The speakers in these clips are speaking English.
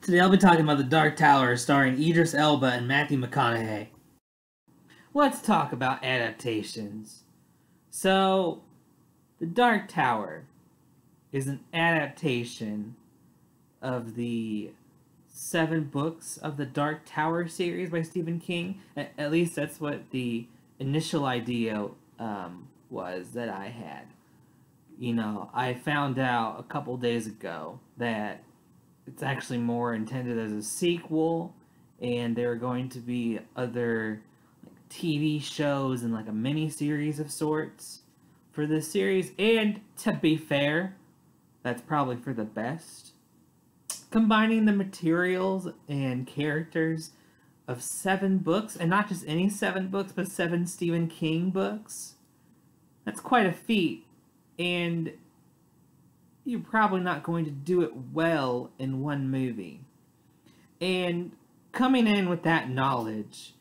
Today I'll be talking about The Dark Tower starring Idris Elba and Matthew McConaughey. Let's talk about adaptations. So, The Dark Tower is an adaptation of the 7 books of the Dark Tower series by Stephen King. At least that's what the initial idea was that I had. You know, I found out a couple days ago that it's actually more intended as a sequel, and there are going to be other TV shows and like a mini series of sorts for this series. And to be fair, that's probably for the best. Combining the materials and characters of 7 books, and not just any 7 books, but 7 Stephen King books, that's quite a feat. And you're probably not going to do it well in one movie. And coming in with that knowledge,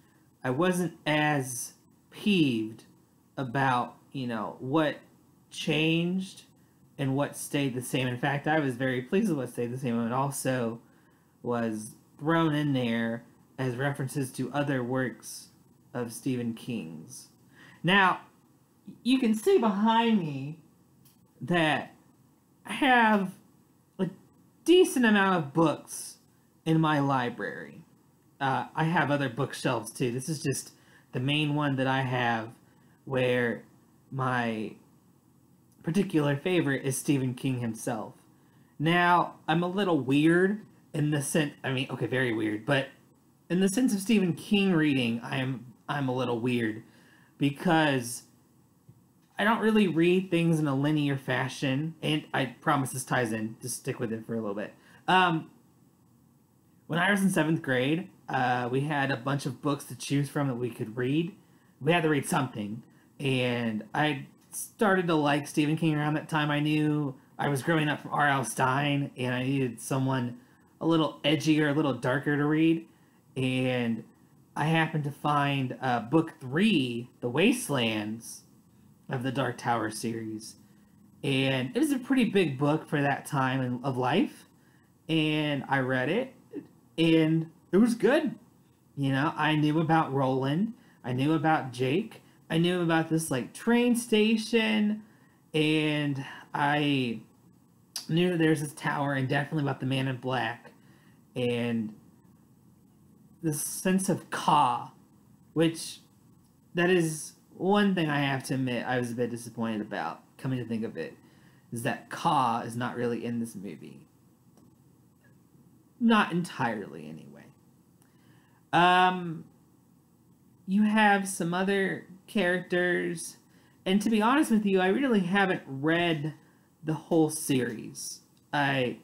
I wasn't as peeved about, what changed and what stayed the same. In fact, I was very pleased with what stayed the same, and it also was thrown in there as references to other works of Stephen King's. Now, you can see behind me that I have a decent amount of books in my library. I have other bookshelves too. This is just the main one that I have, where my particular favorite is Stephen King himself. Now, I'm a little weird in the sense, very weird, but in the sense of Stephen King reading, I'm a little weird because I don't really read things in a linear fashion, and I promise this ties in. Just stick with it for a little bit. When I was in 7th grade, we had a bunch of books to choose from that we could read. We had to read something, and I started to like Stephen King around that time. I knew I was growing up from R.L. Stine, and I needed someone a little edgier, a little darker to read, and I happened to find book 3, The Wastelands, of the Dark Tower series, and it was a pretty big book for that time of life, and I read it, and it was good. I knew about Roland, I knew about Jake, I knew about this train station, and I knew that there's this tower, and definitely about the Man in Black, and this sense of Ka, which that is one thing I have to admit I was a bit disappointed about, coming to think of it, is that Ka is not really in this movie. Not entirely, anyway. You have some other characters, and to be honest with you, I really haven't read the whole series. I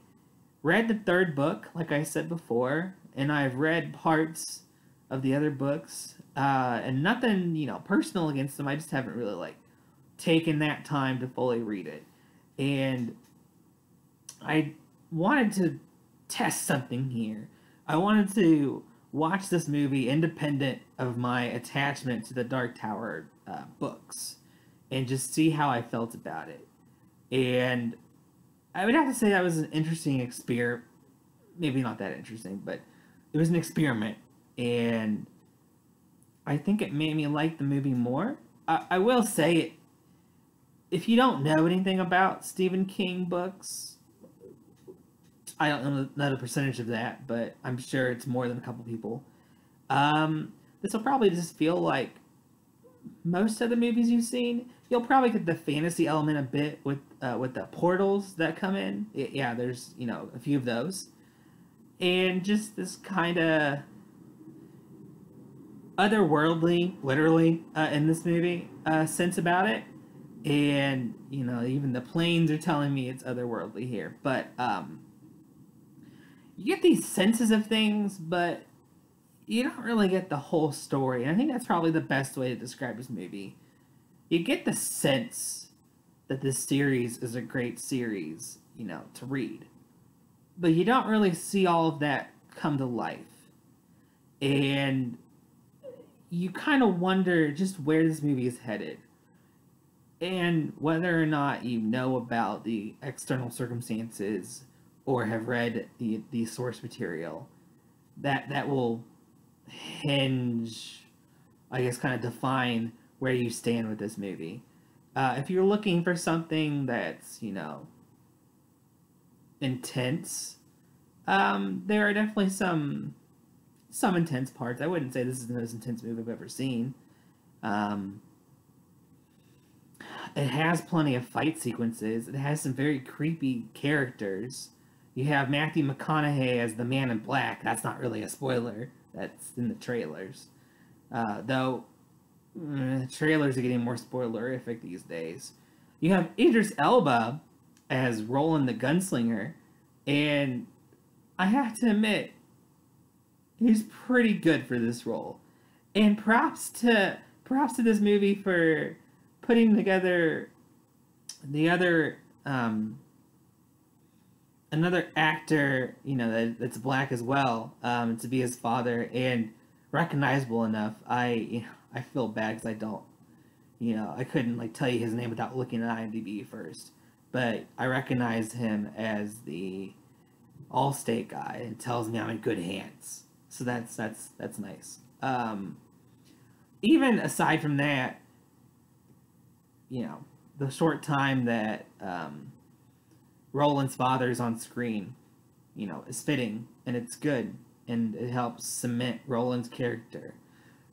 read the 3rd book, like I said before, and I've read parts of the other books, and nothing, personal against them. I just haven't really, taken that time to fully read it. And I wanted to test something here. I wanted to watch this movie independent of my attachment to the Dark Tower books, and just see how I felt about it. And I would have to say that was an interesting experiment. Maybe not that interesting, but it was an experiment, and I think it made me like the movie more. I will say, if you don't know anything about Stephen King books, I don't know the percentage of that, but I'm sure it's more than a couple people. This will probably just feel like most of the movies you've seen. You'll probably get the fantasy element a bit with the portals that come in. Yeah, there's a few of those, and just this kind of otherworldly, literally, in this movie, sense about it. And, even the planes are telling me it's otherworldly here. But, you get these senses of things, but you don't really get the whole story. And I think that's probably the best way to describe this movie. You get the sense that this series is a great series, to read. But you don't really see all of that come to life. And you kind of wonder just where this movie is headed. And whether or not you know about the external circumstances or have read the source material, that will hinge, I guess, kind of define where you stand with this movie. If you're looking for something that's, intense, there are definitely some intense parts. I wouldn't say this is the most intense movie I've ever seen. Um, it has plenty of fight sequences. It has some very creepy characters. You have Matthew McConaughey as the Man in Black. That's not really a spoiler. That's in the trailers. Though, trailers are getting more spoilerific these days. You have Idris Elba as Roland the Gunslinger, and I have to admit, he's pretty good for this role. And props to this movie for putting together the other another actor, that's black as well, to be his father and recognizable enough. I feel bad because I don't, I couldn't tell you his name without looking at IMDb first, but I recognize him as the Allstate guy. It tells me I'm in good hands, so that's nice. Even aside from that, the short time that Roland's father is on screen, is fitting, and it's good, and it helps cement Roland's character.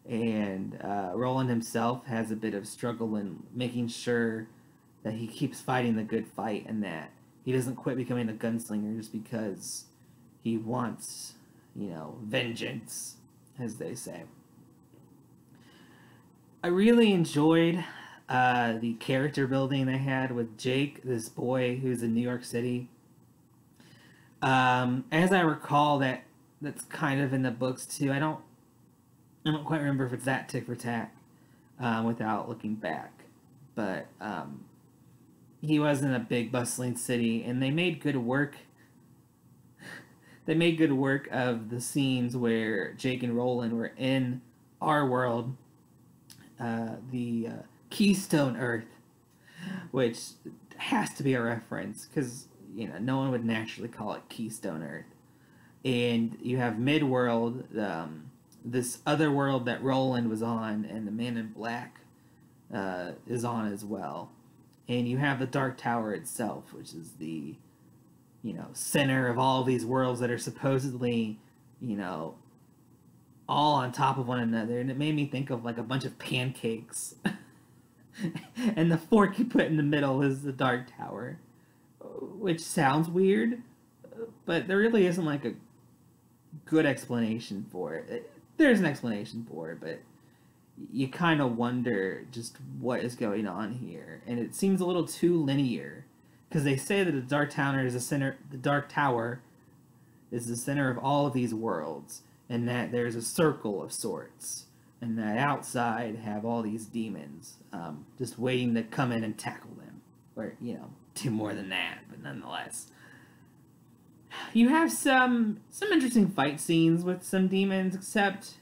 And Roland himself has a bit of struggle in making sure that he keeps fighting the good fight, and that he doesn't quit becoming a gunslinger just because he wants, vengeance, as they say. I really enjoyed the character building they had with Jake, this boy who's in New York City. As I recall, that's kind of in the books too. I don't quite remember if it's that tick for tack without looking back, but he was in a big bustling city, and they made good work. They made good work of the scenes where Jake and Roland were in our world, the Keystone Earth, which has to be a reference because no one would naturally call it Keystone Earth. And you have Midworld, this other world that Roland was on, and the Man in Black is on as well. And you have the Dark Tower itself, which is the center of all of these worlds that are supposedly all on top of one another. And it made me think of a bunch of pancakes. And the fork you put in the middle is the Dark Tower, which sounds weird, but there really isn't a good explanation for it. There's an explanation for it, but you kind of wonder just what is going on here, and it seems a little too linear, because they say that the Dark Tower is the center. The Dark Tower is the center of all of these worlds, and that there's a circle of sorts, and that outside have all these demons, just waiting to come in and tackle them, or do more than that, but nonetheless. You have some interesting fight scenes with some demons, except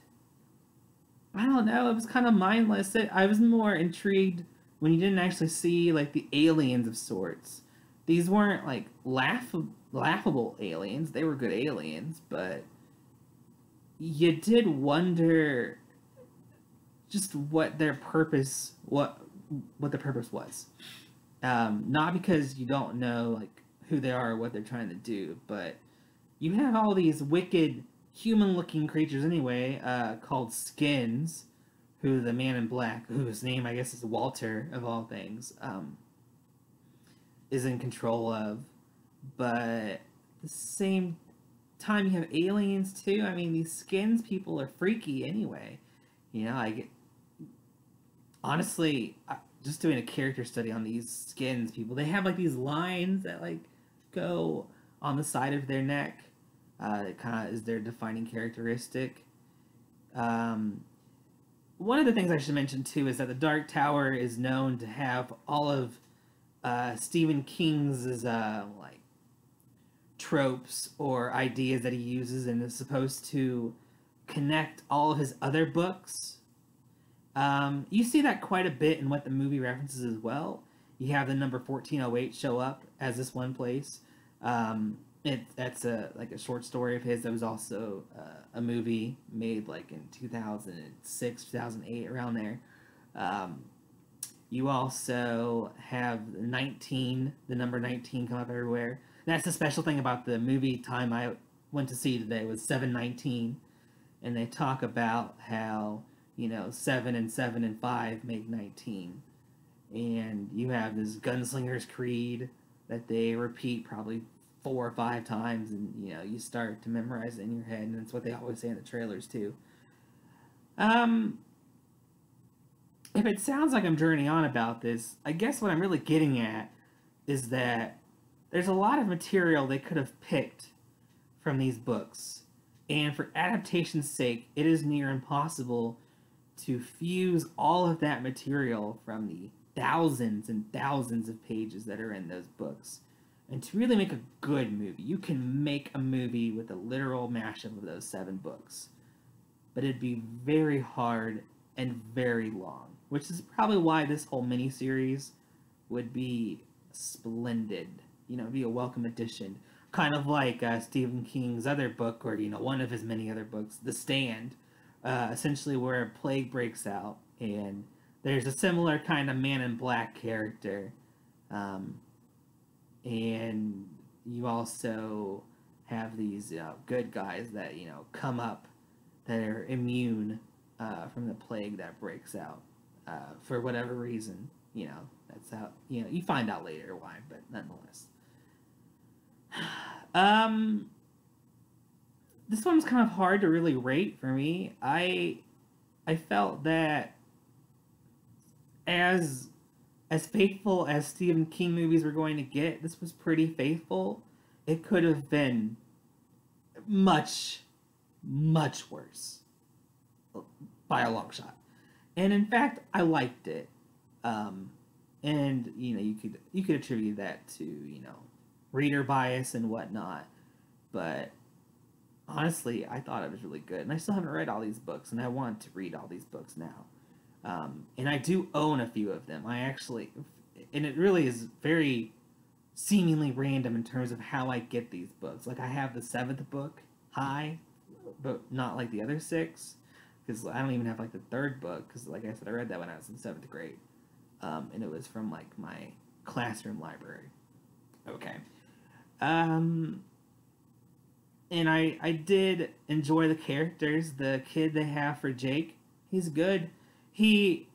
I don't know, it was kind of mindless. I was more intrigued when you didn't actually see the aliens of sorts. These weren't laughable aliens. They were good aliens, but you did wonder just what their purpose what the purpose was. Not because you don't know who they are or what they're trying to do, but you have all these wicked human-looking creatures anyway, called Skins, who the Man in Black, whose name I guess is Walter of all things, is in control of. But at the same time, you have aliens too. I mean, these Skins people are freaky anyway. Honestly, just doing a character study on these Skins people, they have these lines that go on the side of their neck. It kind of is their defining characteristic. One of the things I should mention too is that the Dark Tower is known to have all of Stephen King's tropes or ideas that he uses, and is supposed to connect all of his other books. You see that quite a bit in what the movie references as well. You have the number 1408 show up as this one place. That's a short story of his that was also a movie made like in 2006, 2008, around there. Um, you also have 19, the number 19 come up everywhere. That's the special thing about the movie time I went to see today was 719, and they talk about how 7 and 7 and 5 make 19, and you have this gunslinger's creed that they repeat probably 4 or 5 times, and you start to memorize it in your head, and that's what they always say in the trailers too. Um, if it sounds like I'm journeying on about this, I guess what I'm really getting at is that there's a lot of material they could have picked from these books, and for adaptation's sake, it is near impossible to fuse all of that material from the thousands and thousands of pages that are in those books. And to really make a good movie, you can make a movie with a literal mashup of those 7 books. But it'd be very hard and very long, which is probably why this whole miniseries would be splendid. It'd be a welcome addition. Kind of like Stephen King's other book, or one of his many other books, The Stand, essentially where a plague breaks out, and there's a similar kind of man in black character, and you also have these good guys that come up that are immune from the plague that breaks out for whatever reason. That's how you find out later why, but nonetheless. This one's kind of hard to really rate for me. I felt that as faithful as Stephen King movies were going to get, this was pretty faithful. It could have been much, much worse by a long shot. And in fact, I liked it. And you could attribute that to reader bias and whatnot, but honestly, I thought it was really good, and I still haven't read all these books, and I want to read all these books now. And I do own a few of them. And it really is very seemingly random in terms of how I get these books. Like, I have the 7th book, High, but not like the other 6, because I don't even have like the 3rd book, because like I said, I read that when I was in 7th grade, and it was from like my classroom library. Okay. And I did enjoy the characters. The kid they have for Jake, he's good. He's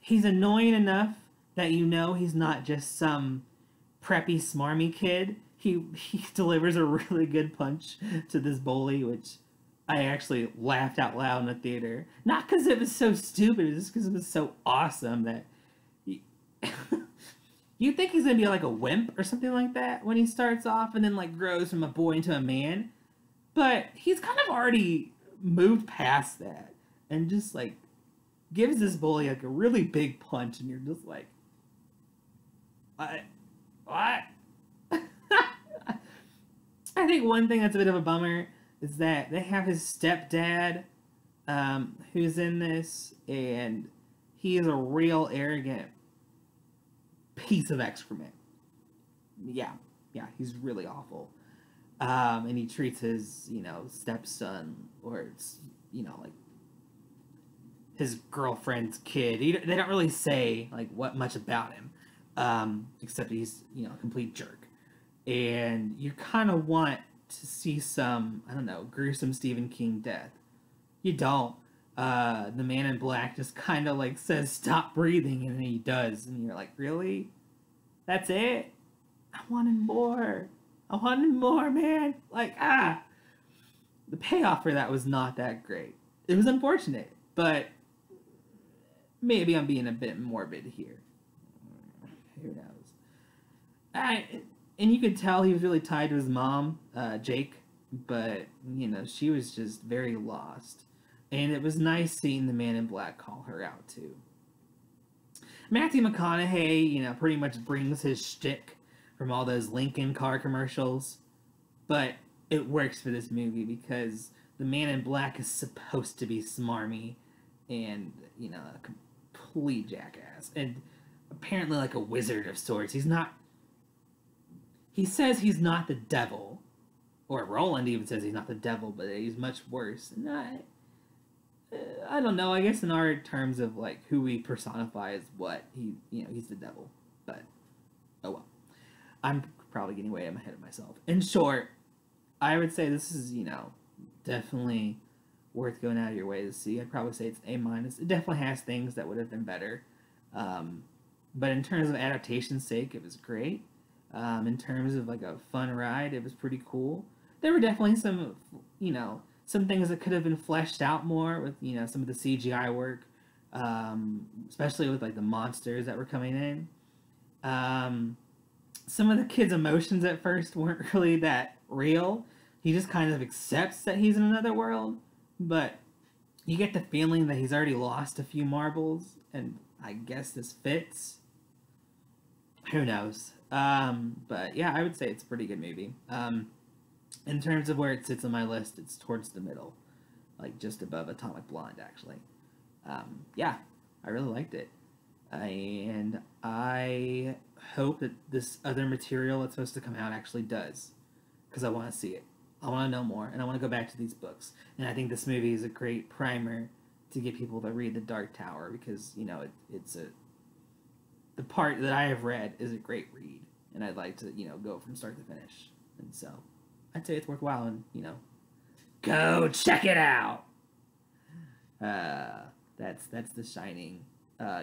annoying enough that he's not just some preppy, smarmy kid. He delivers a really good punch to this bully, which I actually laughed out loud in the theater. Not because it was so stupid, it's just because it was so awesome that you think he's gonna be like a wimp or something like that when he starts off, and then like grows from a boy into a man. But he's kind of already moved past that, and just like gives this bully like a really big punch, and you're just like, what? I think one thing that's a bit of a bummer is that they have his stepdad, who's in this, and he is a real arrogant piece of excrement. Yeah, he's really awful. And he treats his, stepson, or it's, like his girlfriend's kid. They don't really say like what much about him, except he's, a complete jerk. And you kind of want to see some, I don't know, gruesome Stephen King death. You don't. The man in black just kind of like says, "Stop breathing," and then he does, and you're like, really? That's it? I wanted more. I wanted more, man. Like, the payoff for that was not that great. It was unfortunate, but maybe I'm being a bit morbid here. Who knows? And you could tell he was really tied to his mom, Jake, but, she was just very lost. And it was nice seeing the man in black call her out, too. Matthew McConaughey, pretty much brings his shtick from all those Lincoln car commercials, but it works for this movie because the man in black is supposed to be smarmy, and, you know, a complete jackass. And apparently like a wizard of sorts. He's not... He says he's not the devil. Or Roland even says he's not the devil, but he's much worse. And I don't know. I guess in our terms of like who we personify as what, he's the devil. But oh well. I'm probably getting way ahead of myself. In short, I would say this is, definitely worth going out of your way to see. I'd probably say it's A-. It definitely has things that would have been better. But in terms of adaptation's sake, it was great. In terms of like a fun ride, it was pretty cool. There were definitely some, some things that could have been fleshed out more with, some of the CGI work, especially with like the monsters that were coming in. Some of the kid's emotions at first weren't really that real. He just kind of accepts that he's in another world, but you get the feeling that he's already lost a few marbles, and I guess this fits. Who knows? But yeah, I would say it's a pretty good movie. In terms of where it sits on my list, it's towards the middle, like just above Atomic Blonde, actually. Yeah, I really liked it. And I hope that this other material that's supposed to come out actually does, because I want to see it. I want to know more, and I want to go back to these books. And I think this movie is a great primer to get people to read The Dark Tower, because, the part that I have read is a great read, and I'd like to, go from start to finish. And so, I'd say it's worthwhile, and, go check it out! That's The Shining.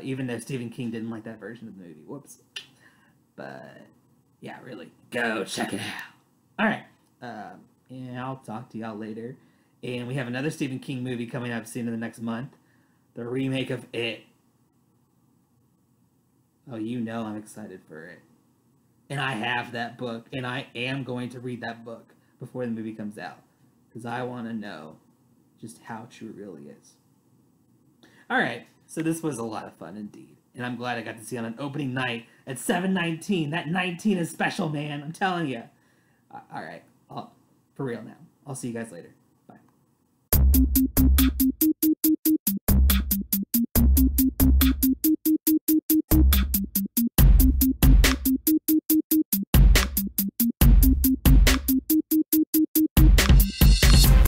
Even though Stephen King didn't like that version of the movie. Whoops. But, yeah, really, go check it out. Alright. And I'll talk to y'all later. And we have another Stephen King movie coming up soon in the next month. The remake of It. Oh, I'm excited for it. And I have that book, and I am going to read that book before the movie comes out, because I want to know just how true it really is. Alright, so this was a lot of fun indeed. And I'm glad I got to see it on an opening night at 7/19. That 19 is special, man. I'm telling you. Alright, for real now. I'll see you guys later. Bye.